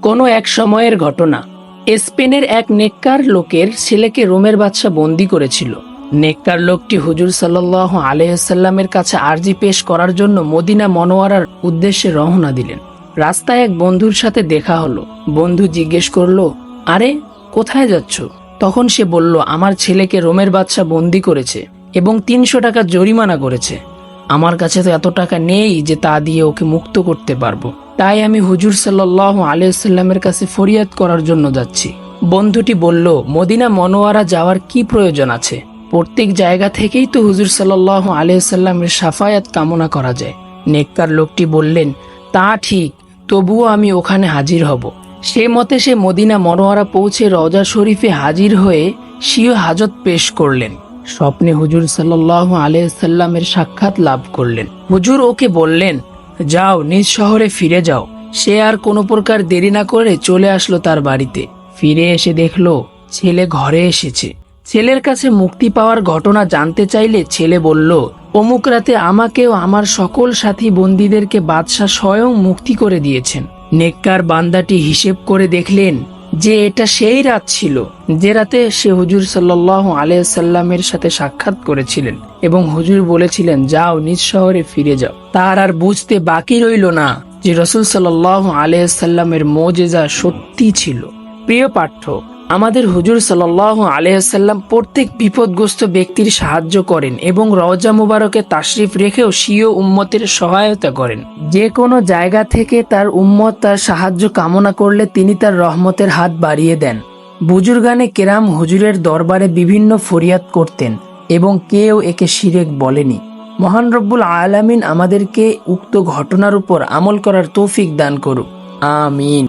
কোনো এক সময়ের ঘটনা। স্পেনের এক নেককার লোকের ছেলেকে রোমের বাদশা বন্দী করেছিল। নেককার লোকটি হুজুর সাল্লাল্লাহু আলাইহি সাল্লামের কাছে আরজি পেশ করার জন্য মদিনা মনোয়ারার উদ্দেশ্যে রওনা দিলেন। রাস্তায় এক বন্ধুর সাথে দেখা হলো। বন্ধু জিজ্ঞেস করলো, আরে কোথায় যাচ্ছ? তখন সে বলল, আমার ছেলেকে রোমের বাদশা বন্দী করেছে এবং 300 টাকা জরিমানা করেছে। আমার কাছে তো এত টাকা নেই যে তা দিয়ে ওকে মুক্ত করতে পারবো। তাই আমি হুজুর সাল্লাল্লাহু আলাইহি সাল্লামের কাছে ফরিয়াদ করার জন্য যাচ্ছি। বন্ধুটি বলল, মদিনা মনোয়ারা যাওয়ার কি প্রয়োজন আছে? প্রত্যেক জায়গা থেকেই তো হুজুর সাল্লাল্লাহু আলাইহি সাল্লামের শাফায়াত কামনা করা যায়। নেককার লোকটি বললেন, তা ঠিক, তবুও আমি ওখানে হাজির হব। সে মতে সে মদিনা মনোয়ারা পৌঁছে রওজা শরীফে হাজির হয়ে স্বীয় হাজত পেশ করলেন। স্বপ্নে হুজুর সাল্লাল্লাহু আলাইহি সাল্লামের সাক্ষাৎ লাভ করলেন। হুজুর ওকে বললেন, যাও নিজ শহরে ফিরে যাও। সে আর কোনো প্রকার দেরি না করে চলে আসলো তার বাড়িতে। ফিরে এসে দেখলো ছেলে ঘরে এসেছে। ছেলের কাছে মুক্তি পাওয়ার ঘটনা জানতে চাইলে ছেলে বলল, অমুক রাতে আমাকেও আমার সকল সাথী বন্দীদেরকে বাদশাহ স্বয়ং মুক্তি করে দিয়েছেন। নেককার বান্দাটি হিসেব করে দেখলেন যে এটা সেই রাত ছিল যে রাতে সে হুজুর সাল্লাল্লাহু আলাইহি সাল্লামের সাথে সাক্ষাৎ করেছিলেন এবং হুজুর বলেছিলেন, যাও নিজ শহরে ফিরে যাও। তার আর বুঝতে বাকি রইল না যে রাসূল সাল্লাল্লাহু আলাইহি সাল্লামের মুজিজা সত্যি ছিল। প্রিয় পাঠক, আমাদের হুজুর সাল্লাল্লাহু আলাইহি সাল্লাম প্রত্যেক বিপদগ্রস্ত ব্যক্তির সাহায্য করেন এবং রওজা মুবারকে তাশরিফ রেখেও স্বীয় উম্মতের সহায়তা করেন। যে কোনো জায়গা থেকে তার উম্মত তার সাহায্য কামনা করলে তিনি তার রহমতের হাত বাড়িয়ে দেন। বুজুর্গানে কেরাম হুজুরের দরবারে বিভিন্ন ফরিয়াদ করতেন এবং কেউ একে শিরক বলেনি। মহান রব্বুল আলামিন আমাদেরকে উক্ত ঘটনার উপর আমল করার তৌফিক দান করুক। আমিন।